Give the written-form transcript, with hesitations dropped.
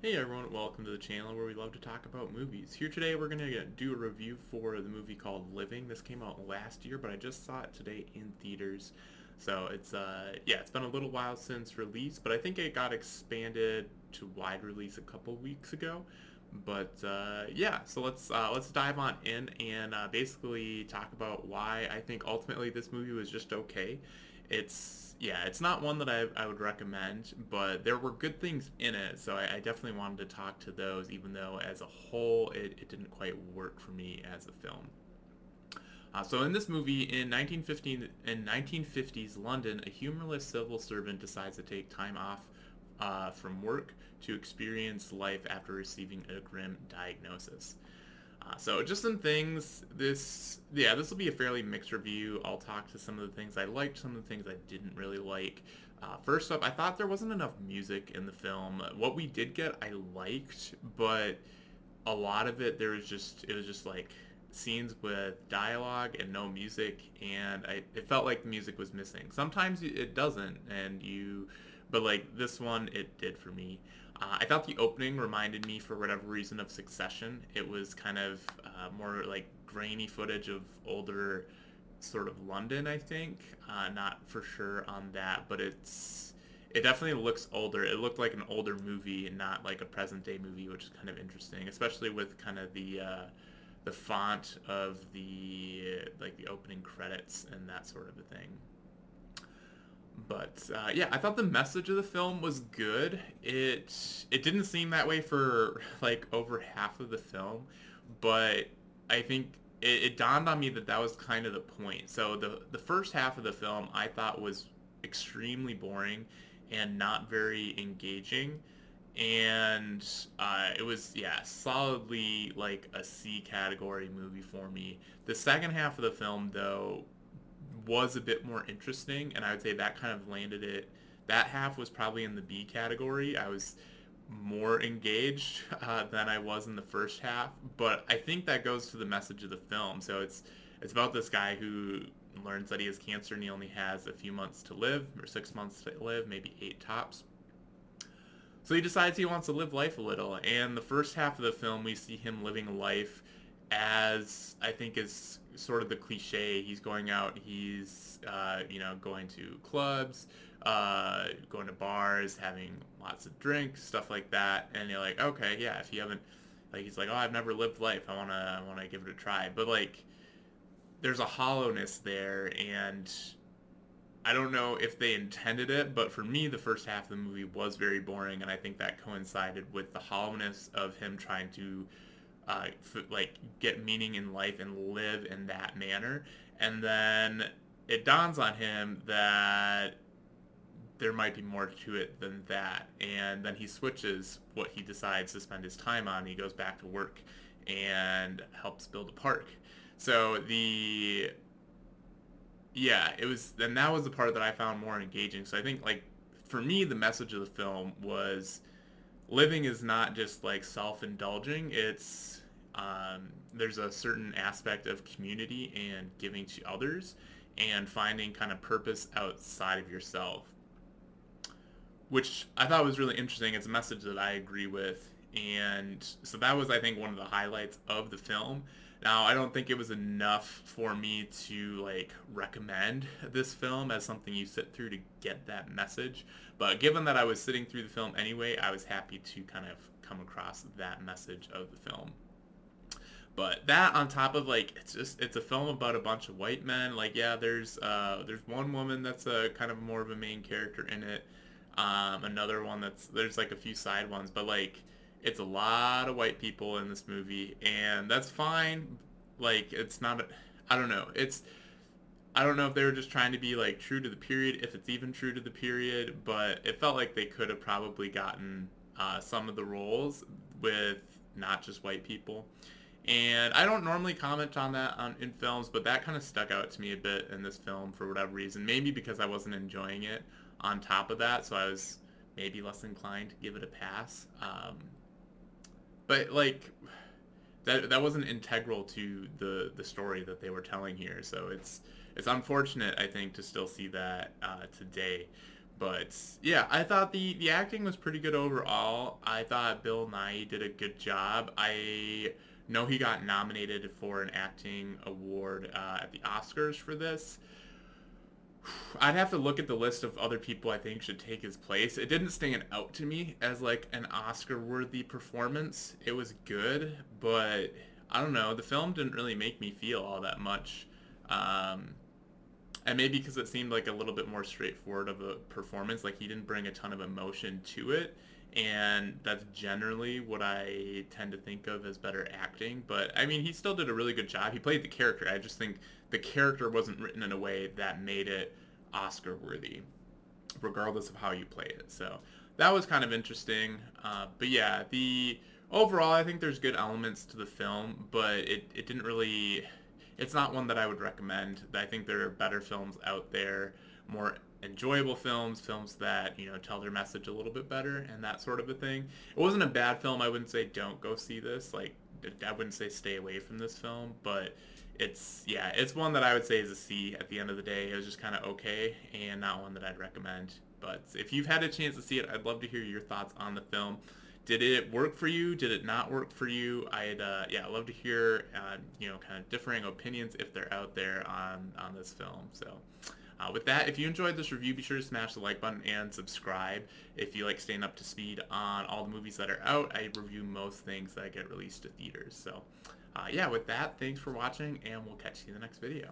Hey everyone, welcome to the channel where we love to talk about movies. Here today we're going to do a review for the movie called Living. This came out last year, but I just saw it today in theaters. So it's been a little while since release, but I think it got expanded to wide release a couple weeks ago. So let's dive on in and basically talk about why I think ultimately this movie was just okay. It's not one that I would recommend, but there were good things in it, so I definitely wanted to talk to those, even though as a whole it didn't quite work for me as a film. So in this movie, in 1950s London, a humorless civil servant decides to take time off from work to experience life after receiving a grim diagnosis. So just some things. This will be a fairly mixed review. I'll talk to some of the things I liked, some of the things I didn't really like. First up, I thought there wasn't enough music in the film. What we did get, I liked, but a lot of it was just like scenes with dialogue and no music, and it felt like the music was missing. Sometimes it doesn't, but like this one, it did for me. I thought the opening reminded me, for whatever reason, of Succession. It was kind of more like grainy footage of older sort of London, I think. Not for sure on that, but it definitely looks older. It looked like an older movie, not like a present day movie, which is kind of interesting, especially with kind of the font of the opening credits and that sort of a thing. I thought the message of the film was good. It didn't seem that way for like over half of the film, but I think it dawned on me that that was kind of the point. So the first half of the film I thought was extremely boring and not very engaging, and it was solidly like a C category movie for me. The second half of the film though was a bit more interesting, and I would say that kind of landed it. That half was probably in the B category. I was more engaged than I was in the first half, but I think that goes to the message of the film. So it's about this guy who learns that he has cancer and he only has a few months to live, or 6 months to live, maybe eight tops. So he decides he wants to live life a little, and the first half of the film we see him living life as I think is sort of the cliche. He's going out, he's going to clubs, going to bars, having lots of drinks, stuff like that. And you're like, okay, yeah, if you haven't, like, he's like, oh, I've never lived life. I wanna give it a try. But like, there's a hollowness there, and I don't know if they intended it, but for me, the first half of the movie was very boring, and I think that coincided with the hollowness of him trying to get meaning in life and live in that manner. And then it dawns on him that there might be more to it than that, and then he switches what he decides to spend his time on. He goes back to work and helps build a park. So the yeah, it was, and that was the part that I found more engaging. So I think, like, for me, the message of the film was living is not just like self-indulging. There's a certain aspect of community and giving to others and finding kind of purpose outside of yourself, which I thought was really interesting. It's a message that I agree with. And so that was, I think, one of the highlights of the film. Now, I don't think it was enough for me to like recommend this film as something you sit through to get that message. But given that I was sitting through the film anyway, I was happy to kind of come across that message of the film. But that on top of, like, it's a film about a bunch of white men. Like, yeah, there's one woman that's a kind of more of a main character in it. Another one there's like a few side ones, but like it's a lot of white people in this movie, and that's fine. Like, it's not. I don't know. I don't know if they were just trying to be like true to the period, if it's even true to the period, but it felt like they could have probably gotten some of the roles with not just white people. And I don't normally comment on that in films, but that kind of stuck out to me a bit in this film for whatever reason. Maybe because I wasn't enjoying it on top of that, so I was maybe less inclined to give it a pass. But like, that wasn't integral to the story that they were telling here. So it's unfortunate, I think, to still see that today. But yeah, I thought the acting was pretty good overall. I thought Bill Nighy did a good job. I know he got nominated for an acting award at the Oscars for this. I'd have to look at the list of other people I think should take his place. It didn't stand out to me as like an Oscar-worthy performance. It was good, but I don't know. The film didn't really make me feel all that much. Um, and maybe because it seemed like a little bit more straightforward of a performance, like he didn't bring a ton of emotion to it, and that's generally what I tend to think of as better acting. But I mean, he still did a really good job. He played the character. I just think the character wasn't written in a way that made it Oscar worthy, regardless of how you play it. So that was kind of interesting. But yeah, the overall, I think there's good elements to the film, but it didn't really. It's not one that I would recommend. I think there are better films out there, more enjoyable films, films that tell their message a little bit better and that sort of a thing. It wasn't a bad film. I wouldn't say don't go see this. Like I wouldn't say stay away from this film, but it's one that I would say is a C at the end of the day. It was just kind of okay and not one that I'd recommend. But if you've had a chance to see it, I'd love to hear your thoughts on the film. Did it work for you? Did it not work for you? I'd love to hear kind of differing opinions if they're out there on this film. So with that, if you enjoyed this review, be sure to smash the like button and subscribe. If you like staying up to speed on all the movies that are out, I review most things that get released to theaters. So with that, thanks for watching, and we'll catch you in the next video.